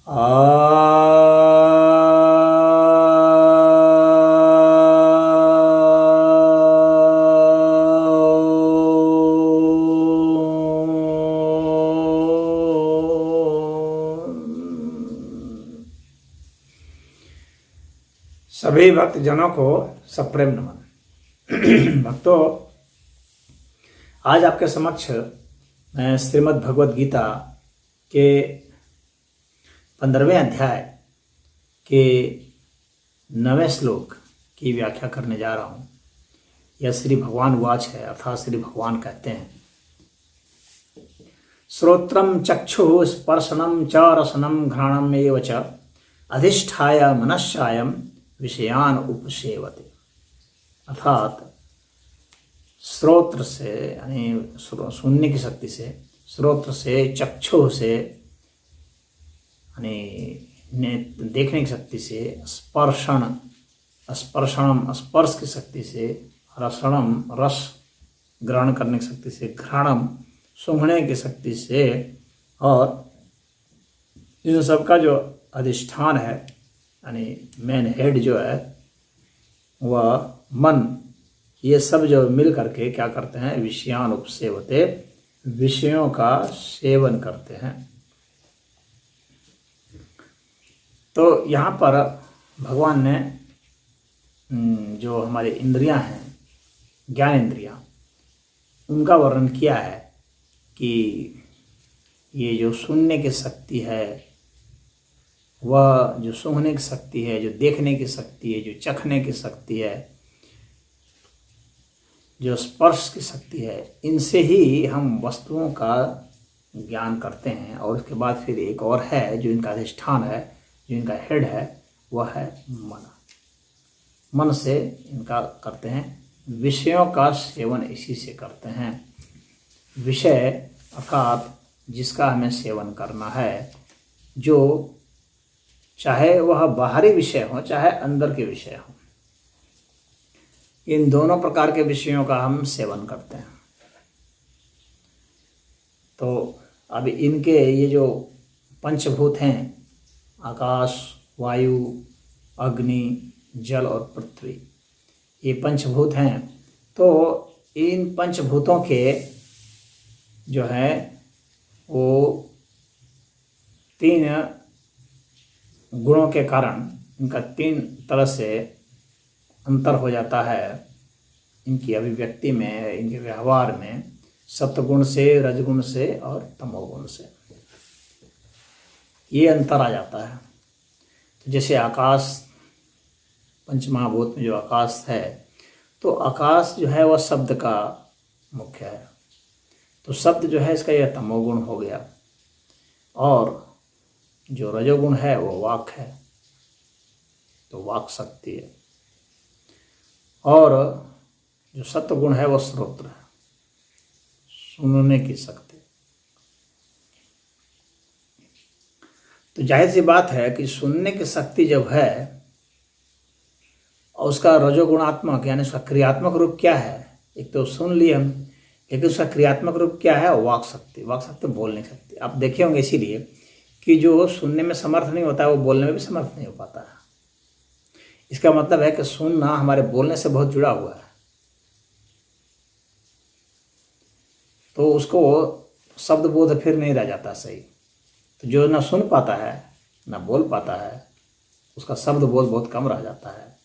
सभी भक्तजनों को सप्रेम नमन। भक्तों, आज आपके समक्ष मैं श्रीमद् भगवद गीता के 15वें अध्याय के 9वें श्लोक की व्याख्या करने जा रहा हूँ। यह श्री भगवान वाच है, अर्थात श्री भगवान कहते हैं, श्रोत्रम चक्षुः स्पर्शनम च रसनम घ्राणम एव च अधिष्ठाय मनश्चायम विषयान उपसेवते। अर्थात श्रोत्र से यानी सुनने की शक्ति से, श्रोत्र से, चक्षु से यानी देखने की शक्ति से, स्पर्शनम स्पर्श की शक्ति से, रसनम रस ग्रहण करने की शक्ति से, घ्राणम सूंघने की शक्ति से, और इन सब का जो अधिष्ठान है यानी मेन हेड जो है वह मन, ये सब जो मिल करके क्या करते हैं, विषयान उपसेवते, विषयों का सेवन करते हैं। तो यहाँ पर भगवान ने जो हमारे इंद्रियां हैं, ज्ञान इंद्रियां, उनका वर्णन किया है कि ये जो सुनने की शक्ति है, वह जो सूंघने की शक्ति है, जो देखने की शक्ति है, जो चखने की शक्ति है, जो स्पर्श की शक्ति है, इनसे ही हम वस्तुओं का ज्ञान करते हैं। और उसके बाद फिर एक और है जो इनका अधिष्ठान है, जो इनका हेड है, वह है मन। मन से इनका करते हैं, विषयों का सेवन इसी से करते हैं। विषय अर्थात जिसका हमें सेवन करना है, जो चाहे वह बाहरी विषय हो चाहे अंदर के विषय हो, इन दोनों प्रकार के विषयों का हम सेवन करते हैं। तो अब इनके ये जो पंचभूत हैं, आकाश, वायु, अग्नि, जल और पृथ्वी, ये पंचभूत हैं। तो इन पंचभूतों के जो है वो 3 गुणों के कारण इनका 3 तरह से अंतर हो जाता है, इनकी अभिव्यक्ति में, इनके व्यवहार में, सत्वगुण से, रजगुण से और तमोगुण से ये अंतर आ जाता है। तो जैसे आकाश, पंचमहाभूत में जो आकाश है, तो आकाश जो है वह शब्द का मुख्य है। तो शब्द जो है इसका यह तमोगुण हो गया, और जो रजोगुण है वो वाक है, तो वाक शक्ति है। और जो सत्वगुण है वो श्रोत्र है, सुनने की शक्ति। तो जाहिर सी बात है कि सुनने की शक्ति जब है और उसका रजोगुणात्मक यानी उसका क्रियात्मक रूप क्या है, एक तो सुन लिए हम, लेकिन उसका क्रियात्मक रूप क्या है, वाक शक्ति। वाक शक्ति बोलने की शक्ति। आप देखे होंगे इसीलिए कि जो सुनने में समर्थ नहीं होता है वो बोलने में भी समर्थ नहीं हो पाता है। इसका मतलब है कि सुनना हमारे बोलने से बहुत जुड़ा हुआ है। तो उसको शब्द बोध फिर नहीं रह जाता सही। तो जो ना सुन पाता है ना बोल पाता है, उसका शब्द बोध बहुत कम रह जाता है,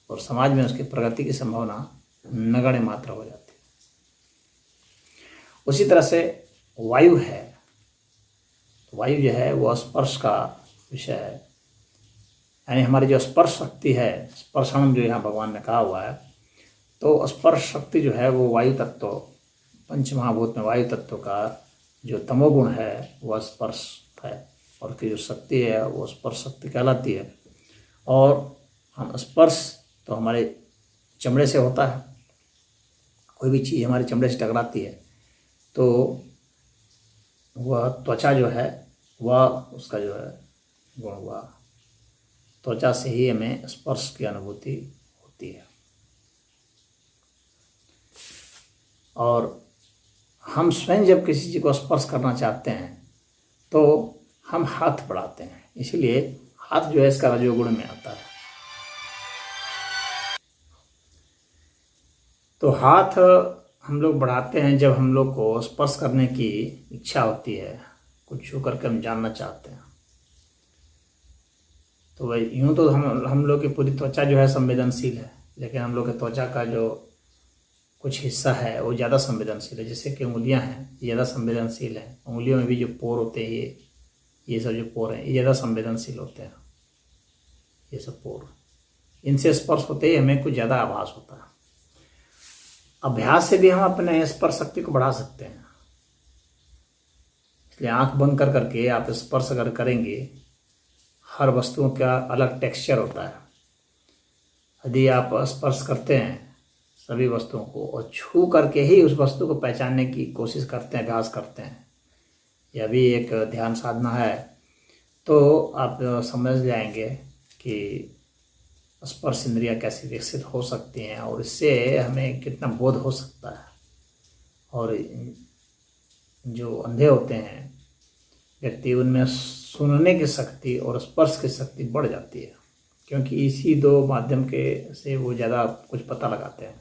और समाज में उसकी प्रगति की संभावना नगण्य मात्र हो जाती है। उसी तरह से वायु है। वायु जो है वो स्पर्श का विषय है, यानी हमारी जो स्पर्श शक्ति है, स्पर्शनम जो यहाँ भगवान ने कहा हुआ है, तो स्पर्श शक्ति जो है वो वायु तत्व, पंचमहाभूत में वायु तत्व का जो तमोगुण है वह स्पर्श है, और उसकी जो शक्ति है वो स्पर्श शक्ति कहलाती है। और हम स्पर्श तो हमारे चमड़े से होता है, कोई भी चीज़ हमारे चमड़े से टकराती है तो वह त्वचा जो है वह उसका जो है गुण हुआ, त्वचा से ही हमें स्पर्श की अनुभूति होती है। और हम स्वयं जब किसी चीज़ को स्पर्श करना चाहते हैं तो हम हाथ बढ़ाते हैं, इसीलिए हाथ जो है इसका रजोगुण में आता है। तो हाथ हम लोग बढ़ाते हैं जब हम लोग को स्पर्श करने की इच्छा होती है, कुछ छू करके हम जानना चाहते हैं। तो भाई यूँ तो हम लोग की पूरी त्वचा जो है संवेदनशील है, लेकिन हम लोग के त्वचा का जो कुछ हिस्सा है वो ज़्यादा संवेदनशील है। जैसे कि उंगलियां हैं, ज़्यादा संवेदनशील हैं। उंगलियों में भी जो पोर होते हैं, ये सब जो पोर हैं ये ज़्यादा संवेदनशील होते हैं। ये सब पोर, इनसे स्पर्श होते ही हमें कुछ ज़्यादा आभास होता है। अभ्यास से भी हम अपने स्पर्श शक्ति को बढ़ा सकते हैं। इसलिए आंख बंद कर करके आप स्पर्श अगर करेंगे, हर वस्तुओं का अलग टेक्सचर होता है। यदि आप स्पर्श करते हैं सभी वस्तुओं को और छू करके ही उस वस्तु को पहचानने की कोशिश करते हैं, अभ्यास करते हैं, यह भी एक ध्यान साधना है, तो आप समझ जाएंगे कि स्पर्श इंद्रियाँ कैसे विकसित हो सकती हैं और इससे हमें कितना बोध हो सकता है। और जो अंधे होते हैं व्यक्ति, उनमें सुनने की शक्ति और स्पर्श की शक्ति बढ़ जाती है, क्योंकि इसी दो माध्यम के से वो ज़्यादा कुछ पता लगाते हैं।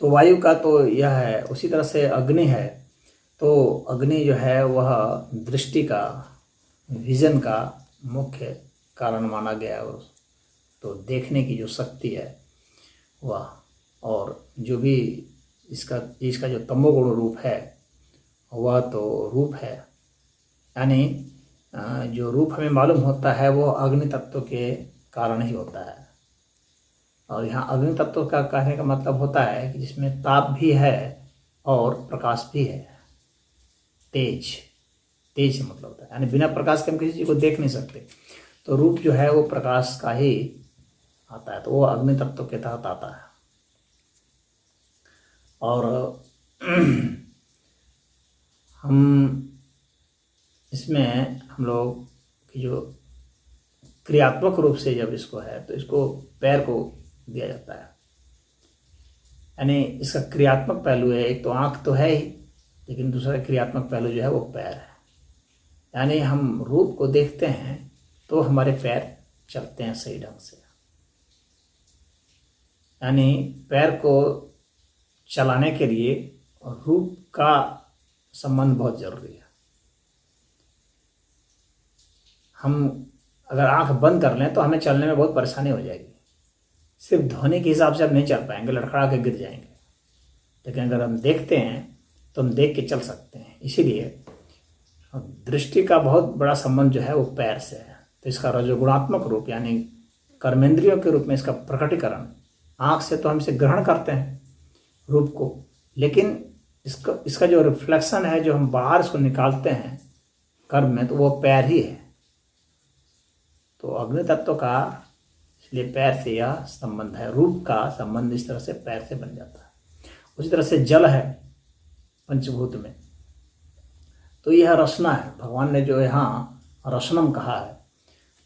तो वायु का तो यह है। उसी तरह से अग्नि है। तो अग्नि जो है वह दृष्टि का, विजन का मुख्य कारण माना गया है। तो देखने की जो शक्ति है वह, और जो भी इसका जो तमोगुण रूप है वह तो रूप है, यानी जो रूप हमें मालूम होता है वो अग्नि तत्व के कारण ही होता है। और यहाँ अग्नि तत्व का कहने का मतलब होता है कि जिसमें ताप भी है और प्रकाश भी है। तेज मतलब होता है, यानी बिना प्रकाश के हम किसी चीज़ को देख नहीं सकते। तो रूप जो है वो प्रकाश का ही आता है, तो वो अग्नि तत्व के तहत आता है। और इसमें हम लोग की जो क्रियात्मक रूप से जब इसको है तो इसको पैर को दिया जाता है, यानी इसका क्रियात्मक पहलू है। एक तो आँख तो है ही, लेकिन दूसरा क्रियात्मक पहलू जो है वो पैर है। यानी हम रूप को देखते हैं तो हमारे पैर चलते हैं सही ढंग से, यानी पैर को चलाने के लिए रूप का संबंध बहुत जरूरी है। हम अगर आंख बंद कर लें तो हमें चलने में बहुत परेशानी हो जाएगी। सिर्फ ध्वनि के हिसाब से हम नहीं चल पाएंगे, लड़खड़ा के गिर जाएंगे। लेकिन अगर हम देखते हैं तो हम देख के चल सकते हैं। इसीलिए दृष्टि का बहुत बड़ा संबंध जो है वो पैर से है। तो इसका रजोगुणात्मक रूप, यानी कर्मेंद्रियों के रूप में इसका प्रकटीकरण, आँख से तो हम इसे ग्रहण करते हैं रूप को, लेकिन इसका जो रिफ्लेक्शन है, जो हम बाहर इसको निकालते हैं कर्म में, तो वो पैर ही है। तो अग्नि तत्व का इसलिए पैर से यह संबंध है। रूप का संबंध इस तरह से पैर से बन जाता है। उसी तरह से जल है पंचभूत में, तो यह रसना है। भगवान ने जो यहाँ रसनम कहा है,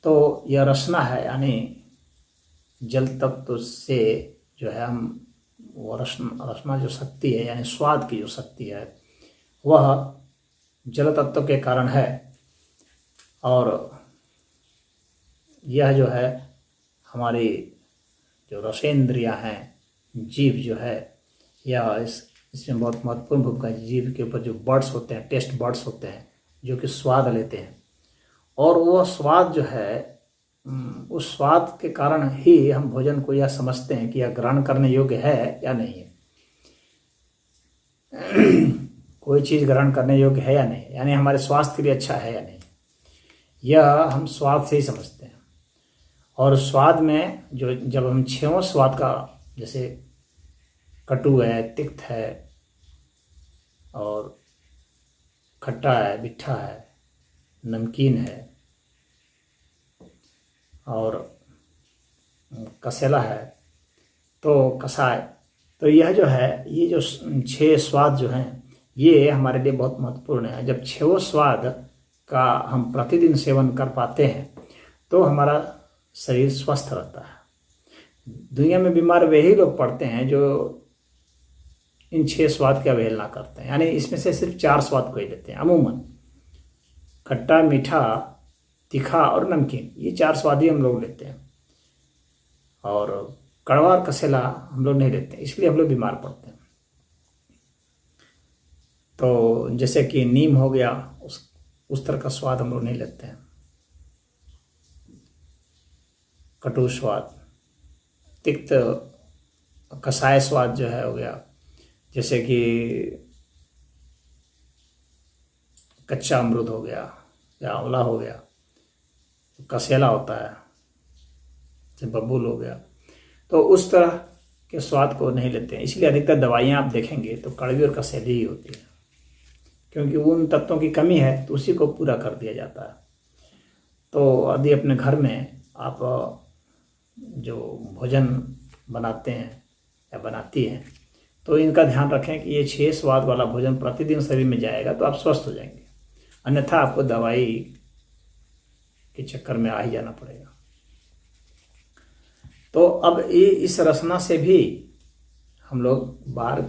तो यह रसना है, यानी जल तत्व से जो है हम वो रसना जो शक्ति है, यानी स्वाद की जो शक्ति है, वह जल तत्व के कारण है। और यह जो है हमारी जो रसेंद्रियाँ हैं, जीभ जो है, यह इसमें बहुत महत्वपूर्ण भूमिका है। जीभ के ऊपर जो बर्ड्स होते हैं, टेस्ट बर्ड्स होते हैं, जो कि स्वाद लेते हैं, और वो स्वाद जो है, उस स्वाद के कारण ही हम भोजन को यह समझते हैं कि यह ग्रहण करने योग्य है या नहीं है। कोई चीज़ ग्रहण करने योग्य है या नहीं, यानी हमारे स्वास्थ्य के लिए अच्छा है या नहीं, यह हम स्वाद से ही समझते हैं। और स्वाद में जो जब हम छहों स्वाद का, जैसे कटु है, तिक्त है, और खट्टा है, मीठा है, नमकीन है, और कसेला है, तो कसाय, तो यह जो है, ये जो 6 स्वाद जो हैं, ये हमारे लिए बहुत महत्वपूर्ण है। जब 6 स्वाद का हम प्रतिदिन सेवन कर पाते हैं तो हमारा शरीर स्वस्थ रहता है। दुनिया में बीमार वही लोग पड़ते हैं जो इन 6 स्वाद की अवहेलना करते हैं, यानी इसमें से सिर्फ 4 स्वाद को ही लेते हैं अमूमन। खट्टा, मीठा, तीखा और नमकीन, ये 4 स्वाद ही हम लोग लेते हैं। और कड़वा और कसेला हम लोग नहीं लेते, इसलिए हम लोग बीमार पड़ते हैं। तो जैसे कि नीम हो गया, उस तरह का स्वाद हम लोग नहीं लेते हैं। कटु स्वाद, तिक्त कषाय स्वाद जो है हो गया, जैसे कि कच्चा अमरूद हो गया या आंवला हो गया। कसेला होता है, जैसे बबूल हो गया। तो उस तरह के स्वाद को नहीं लेते हैं, इसलिए अधिकतर दवाइयाँ आप देखेंगे तो कड़वी और कसेली ही होती है, क्योंकि उन तत्वों की कमी है तो उसी को पूरा कर दिया जाता है। तो यदि अपने घर में आप जो भोजन बनाते हैं या बनाती हैं, तो इनका ध्यान रखें कि ये 6 स्वाद वाला भोजन प्रतिदिन शरीर में जाएगा तो आप स्वस्थ हो जाएंगे, अन्यथा आपको दवाई के चक्कर में आ ही जाना पड़ेगा। तो अब ये इस रचना से भी हम लोग बाहर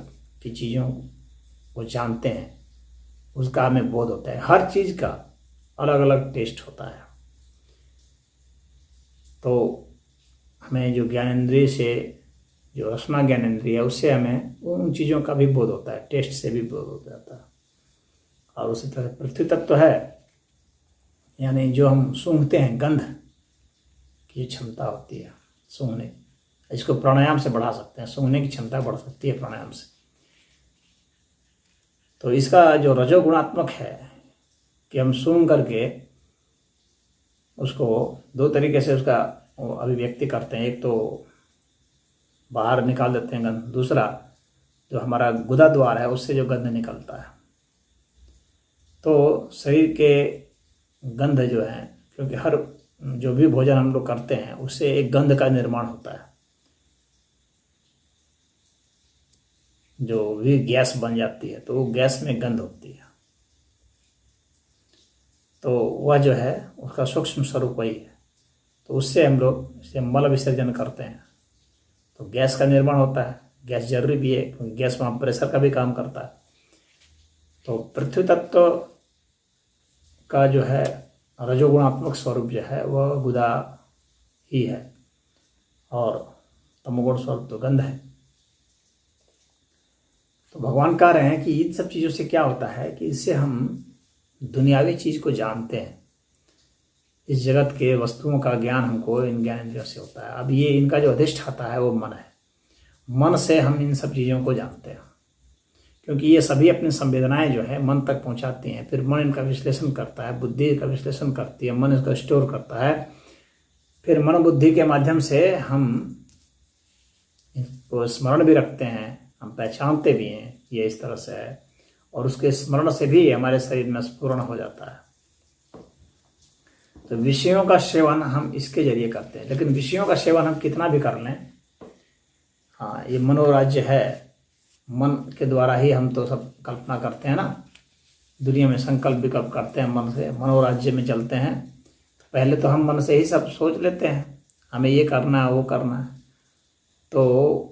की चीज़ों को जानते हैं, उसका हमें बोध होता है। हर चीज़ का अलग अलग टेस्ट होता है। तो हमें जो ज्ञानेंद्रिय से, जो रसना ज्ञानेंद्रिय है, उससे हमें उन चीज़ों का भी बोध होता है, टेस्ट से भी बोध हो जाता है। और उसी तरह पृथ्वी तत्व है, यानी जो हम सूंघते हैं, गंध की क्षमता होती है सूंघने, इसको प्राणायाम से बढ़ा सकते हैं, सूंघने की क्षमता बढ़ सकती है प्राणायाम से। तो इसका जो रजोगुणात्मक है कि हम सूंघ करके उसको 2 तरीके से उसका अभिव्यक्ति करते हैं। एक तो बाहर निकाल देते हैं गंध, दूसरा जो हमारा गुदा द्वार है उससे जो गंध निकलता है। तो शरीर के गंध जो है, क्योंकि हर जो भी भोजन हम लोग करते हैं उससे एक गंध का निर्माण होता है, जो भी गैस बन जाती है तो वो गैस में गंध होती है। तो वह जो है उसका सूक्ष्म स्वरूप वही है। तो उससे हम लोग इसे मल विसर्जन करते हैं तो गैस का निर्माण होता है। गैस जरूरी भी है क्योंकि गैस वहाँ प्रेशर का भी काम करता है। तो पृथ्वी तत्व का जो है रजोगुणात्मक स्वरूप जो है वह गुदा ही है, और तमोगुण स्वरूप तो गंध है। तो भगवान कह रहे हैं कि इन सब चीज़ों से क्या होता है कि इससे हम दुनियावी चीज़ को जानते हैं। इस जगत के वस्तुओं का ज्ञान हमको इन ज्ञानेंद्रियों से होता है। अब ये इनका जो अधिष्ठाता है वो मन है। मन से हम इन सब चीज़ों को जानते हैं, क्योंकि ये सभी अपनी संवेदनाएं जो है मन तक पहुंचाती हैं। फिर मन इनका विश्लेषण करता है, बुद्धि का विश्लेषण करती है, मन इसका स्टोर करता है। फिर मन बुद्धि के माध्यम से हम इनको स्मरण भी रखते हैं, हम पहचानते भी हैं ये इस तरह से है, और उसके स्मरण से भी हमारे शरीर में स्फुरण हो जाता है। तो विषयों का सेवन हम इसके जरिए करते हैं, लेकिन विषयों का सेवन हम कितना भी कर लें, हाँ ये मनोराज्य है। मन के द्वारा ही हम तो सब कल्पना करते हैं ना, दुनिया में संकल्प विकल्प करते हैं मन से, मनोराज्य में चलते हैं। तो पहले तो हम मन से ही सब सोच लेते हैं हमें ये करना है वो करना है। तो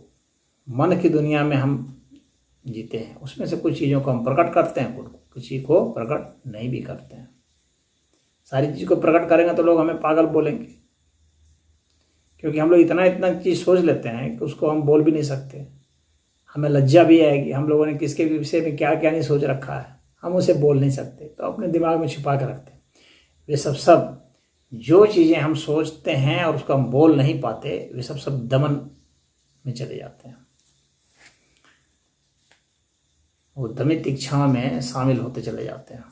मन की दुनिया में हम जीते हैं, उसमें से कुछ चीज़ों को हम प्रकट करते हैं, किसी को प्रकट नहीं भी करते हैं। सारी चीज़ को प्रकट करेंगे तो लोग हमें पागल बोलेंगे, क्योंकि हम लोग इतना चीज़ सोच लेते हैं कि उसको हम बोल भी नहीं सकते। हमें लज्जा भी आएगी, हम लोगों ने किसके विषय में क्या क्या नहीं सोच रखा है, हम उसे बोल नहीं सकते, तो अपने दिमाग में छिपा कर रखते हैं। वे सब जो चीज़ें हम सोचते हैं और उसको हम बोल नहीं पाते, वे सब दमन में चले जाते हैं, वो दमित इच्छाओं में शामिल होते चले जाते हैं,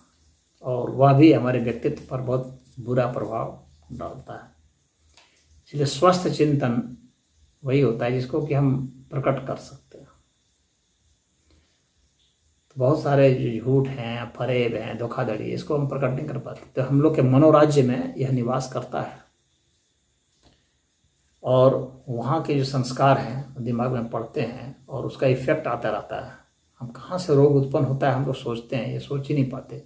और वह भी हमारे व्यक्तित्व पर बहुत बुरा प्रभाव डालता है। इसलिए स्वस्थ चिंतन वही होता है जिसको कि हम प्रकट कर सकते हैं। तो बहुत सारे जो झूठ हैं, फरेब हैं, धोखाधड़ी, इसको हम प्रकट नहीं कर पाते। तो हम लोग के मनोराज्य में यह निवास करता है, और वहाँ के जो संस्कार हैं दिमाग में पड़ते हैं और उसका इफेक्ट आता रहता है। हम कहाँ से रोग उत्पन्न होता है हम लोग सोचते हैं, ये सोच ही नहीं पाते।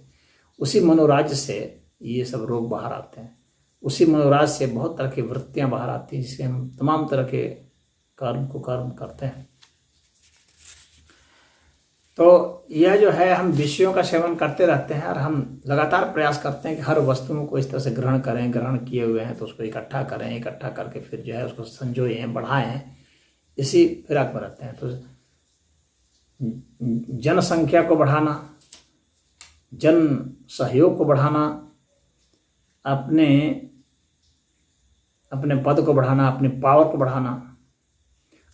उसी मनोराज्य से ये सब रोग बाहर आते हैं। उसी मनोराज्य से बहुत तरह की वृत्तियाँ बाहर आती हैं, जिससे हम तमाम तरह के कर्म करते हैं। तो यह जो है, हम विषयों का सेवन करते रहते हैं और हम लगातार प्रयास करते हैं कि हर वस्तुओं को इस तरह से ग्रहण करें, ग्रहण किए हुए हैं तो उसको इकट्ठा करें, इकट्ठा करके फिर जो है उसको संजोएं, बढ़ाएं, इसी फिराक में रहते हैं। तो जनसंख्या को बढ़ाना, जन सहयोग को बढ़ाना, अपने अपने पद को बढ़ाना, अपने पावर को बढ़ाना,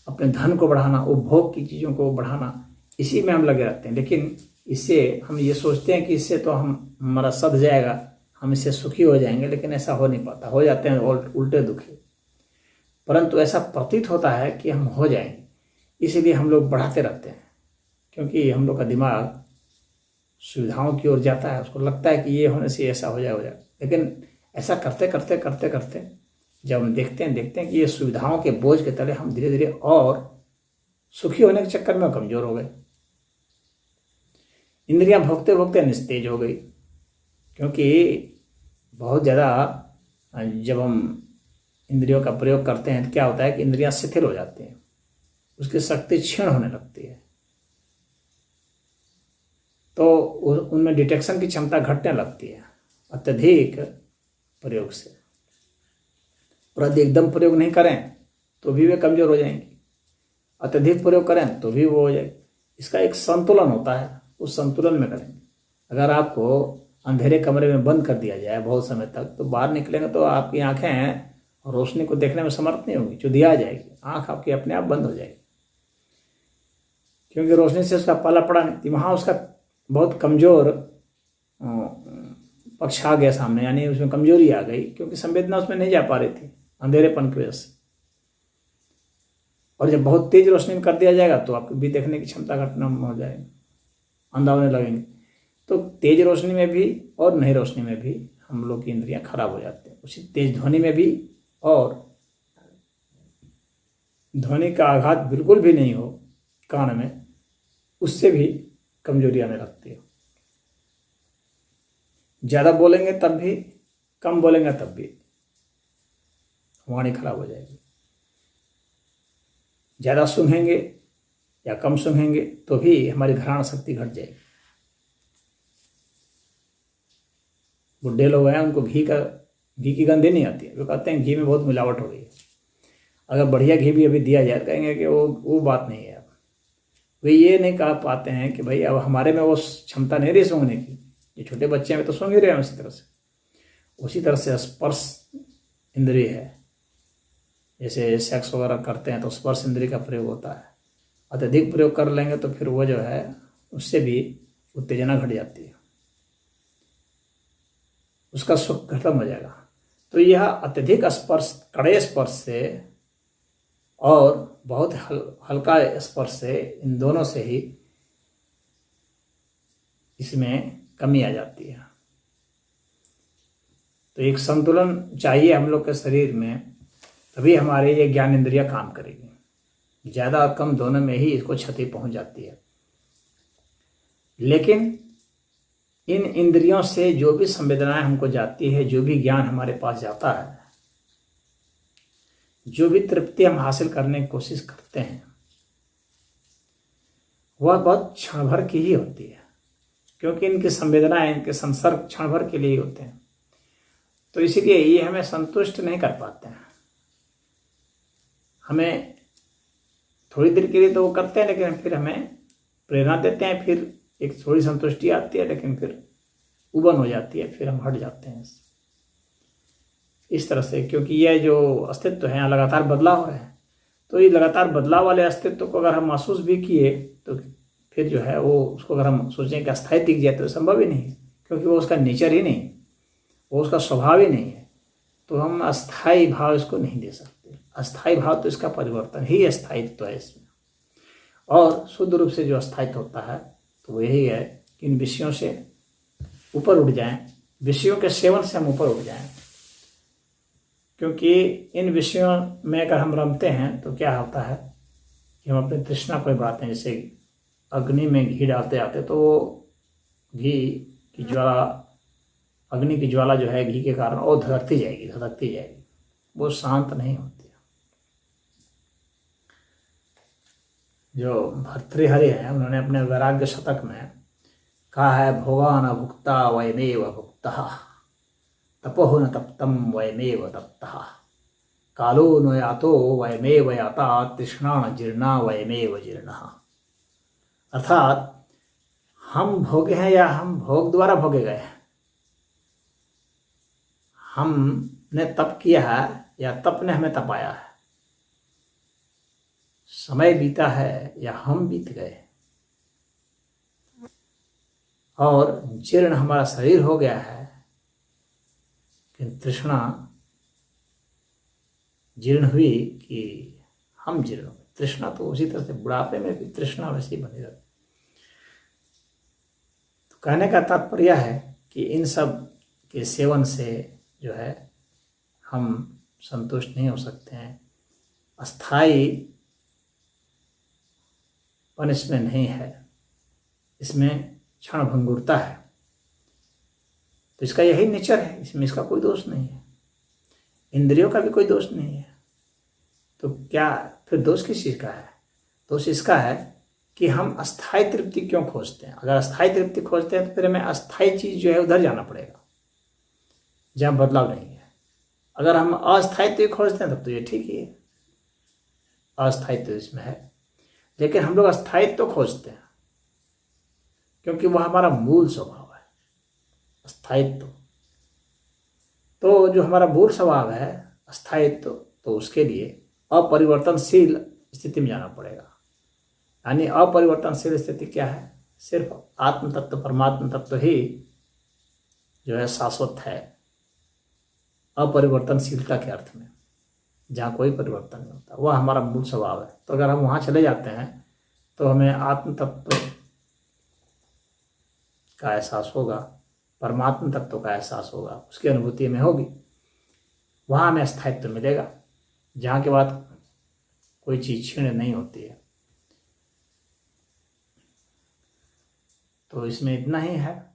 अपने धन को बढ़ाना, उपभोग की चीज़ों को बढ़ाना, इसी में हम लगे रहते हैं। लेकिन इससे हम ये सोचते हैं कि इससे तो हमारा सध जाएगा, हम इससे सुखी हो जाएंगे, लेकिन ऐसा हो नहीं पाता। हो जाते हैं उल्टे दुखी। परंतु ऐसा प्रतीत होता है कि हम हो जाएंगे, इसीलिए हम लोग बढ़ाते रहते हैं, क्योंकि हम लोग का दिमाग सुविधाओं की ओर जाता है। उसको लगता है कि ये होने से ऐसा हो जाए। लेकिन ऐसा करते करते करते करते जब हम देखते हैं कि ये सुविधाओं के बोझ के तले हम धीरे धीरे और सुखी होने के चक्कर में कमज़ोर हो गए। इंद्रियां भोगते भोगते निस्तेज हो गई, क्योंकि बहुत ज़्यादा जब हम इंद्रियों का प्रयोग करते हैं तो क्या होता है कि इंद्रियां शिथिल हो जाती हैं, उसकी शक्ति क्षीण होने लगती है, तो उनमें डिटेक्शन की क्षमता घटने लगती है अत्यधिक प्रयोग से। और यदि एकदम प्रयोग नहीं करें तो भी वे कमज़ोर हो जाएंगे, अत्यधिक प्रयोग करें तो भी वो हो जाएगी। इसका एक संतुलन होता है, उस संतुलन में करेंगे। अगर आपको अंधेरे कमरे में बंद कर दिया जाए बहुत समय तक, तो बाहर निकलेंगे तो आपकी आंखें रोशनी को देखने में समर्थ नहीं होगी, चुदिया आ जाएगी, आंख आपकी अपने आप बंद हो जाएगी, क्योंकि रोशनी से उसका पाला पड़ा नहीं। वहाँ उसका बहुत कमज़ोर पक्ष आ गया सामने, यानी उसमें कमजोरी आ गई, क्योंकि संवेदना उसमें नहीं जा पा रही थी अंधेरेपन की वजह से। और जब बहुत तेज रोशनी में कर दिया जाएगा तो आपकी भी देखने की क्षमता घटना हो जाएगी, अंधा होने लगेंगे। तो तेज रोशनी में भी और नई रोशनी में भी हम लोग की इंद्रियां खराब हो जाती हैं। उसी तेज ध्वनि में भी, और ध्वनि का आघात बिल्कुल भी नहीं हो कान में, उससे भी कमजोरी आने लगती है। ज़्यादा बोलेंगे तब भी, कम बोलेंगे तब भी वाणी खराब हो जाएगी। ज़्यादा सूंघेंगे या कम सूंघेंगे तो भी हमारी घ्राण शक्ति घट जाएगी। बुढ़े लोग हैं, उनको घी की गंध नहीं आती है, वो कहते हैं घी में बहुत मिलावट हो गई है। अगर बढ़िया घी भी अभी दिया जाए, कहेंगे कि वो बात नहीं है। वे ये नहीं कह पाते हैं कि भाई अब हमारे में वो क्षमता नहीं रही सूंघने की। ये छोटे बच्चे में तो सूंघ ही रहे हैं उसी तरह से स्पर्श इंद्रिय है। जैसे सेक्स वगैरह करते हैं तो स्पर्श इंद्रिय का प्रयोग होता है। अत्यधिक प्रयोग कर लेंगे तो फिर वो जो है उससे भी उत्तेजना घट जाती है, उसका सुख खत्म हो जाएगा। तो यह अत्यधिक स्पर्श, कड़े स्पर्श से और बहुत हल्का स्पर्श से, इन दोनों से ही इसमें कमी आ जाती है। तो एक संतुलन चाहिए हम लोग के शरीर में, तभी हमारे ये ज्ञान इंद्रियां काम करेगी। ज़्यादा और कम दोनों में ही इसको क्षति पहुंच जाती है। लेकिन इन इंद्रियों से जो भी संवेदनाएं हमको जाती है, जो भी ज्ञान हमारे पास जाता है, जो भी तृप्ति हम हासिल करने की कोशिश करते हैं, वह बहुत क्षण भर की ही होती है, क्योंकि इनकी संवेदनाएं, इनके संसर्ग क्षण भर के लिए होते हैं। तो इसीलिए ये हमें संतुष्ट नहीं कर पाते हैं। हमें थोड़ी देर के लिए तो वो करते हैं, लेकिन फिर हमें प्रेरणा देते हैं, फिर एक थोड़ी संतुष्टि आती है, लेकिन फिर उबन हो जाती है, फिर हम हट जाते हैं इस तरह से। क्योंकि यह जो अस्तित्व है, लगातार बदलाव हो रहे हैं, तो ये लगातार बदलाव वाले अस्तित्व को अगर हम महसूस भी किए तो फिर जो है वो, उसको अगर हम सोचें कि अस्थायी टिक जाए तो संभव ही नहीं है, क्योंकि वो उसका नेचर ही नहीं, वो उसका स्वभाव ही नहीं है। तो हम अस्थायी भाव इसको नहीं दे सकते। अस्थायी भाव तो इसका परिवर्तन ही अस्थायित्व है इसमें। और शुद्ध रूप से जो अस्थायित्व होता है तो वो यही है कि इन विषयों से ऊपर उठ जाएं, विषयों के सेवन से हम ऊपर उठ जाएं। क्योंकि इन विषयों में अगर हम रमते हैं तो क्या होता है कि हम अपनी तृष्णा को बढ़ाते हैं। जैसे अग्नि में घी डालते आते तो घी की ज्वाला, अग्नि की ज्वाला जो है घी के कारण वो धधकती जाएगी, वो शांत नहीं होती है। जो भर्तृहरि हैं उन्होंने अपने वैराग्य शतक में कहा है, भोगान भुक्ता वयमेव भुक्तः, तपोः न तप्तं वयमेव तप्तः, कालो न यातो वयमेव याता, तृष्णा न जीर्णा वयमेव जीर्णः। अर्थात हम भोगे हैं या हम भोग द्वारा भोगे गए हैं, हमने तप किया है या तप ने हमें तपाया है, समय बीता है या हम बीत गए, और जीर्ण हमारा शरीर हो गया है, लेकिन तृष्णा जीर्ण हुई कि हम जीर्ण हुए। तृष्णा तो उसी तरह से बुढ़ापे में भी तृष्णा वैसे ही बनी रहती। तो कहने का तात्पर्य है कि इन सब के सेवन से जो है हम संतुष्ट नहीं हो सकते हैं, अस्थाई पनिशमेंट नहीं है, इसमें क्षण भंगुरता है। तो इसका यही नेचर है, इसमें इसका कोई दोष नहीं है, इंद्रियों का भी कोई दोष नहीं है। तो क्या फिर दोष किस चीज़ का है? दोष इसका है कि हम अस्थाई तृप्ति क्यों खोजते हैं। अगर अस्थाई तृप्ति खोजते हैं तो फिर हमें अस्थाई चीज़ जो है उधर जाना पड़ेगा जहाँ बदलाव नहीं है। अगर हम अस्थायित्व खोजते हैं तब तो ये ठीक ही है, अस्थायित्व इसमें है, लेकिन हम लोग अस्थायित्व खोजते हैं क्योंकि वह हमारा मूल स्वभाव है अस्थायित्व। तो जो हमारा मूल स्वभाव है अस्थायित्व, तो उसके लिए अपरिवर्तनशील स्थिति में जाना पड़ेगा। यानी अपरिवर्तनशील स्थिति क्या है? सिर्फ आत्म तत्व परमात्म तत्व ही जो है शाश्वत है, अपरिवर्तनशीलता के अर्थ में, जहाँ कोई परिवर्तन नहीं होता, वह हमारा मूल स्वभाव है। तो अगर हम वहाँ चले जाते हैं तो हमें आत्म तत्व का एहसास होगा, परमात्म तत्व का एहसास होगा, उसकी अनुभूति में होगी, वहाँ हमें स्थायित्व मिलेगा, जहाँ के बाद कोई चीज़ क्षीण नहीं होती है। तो इसमें इतना ही है।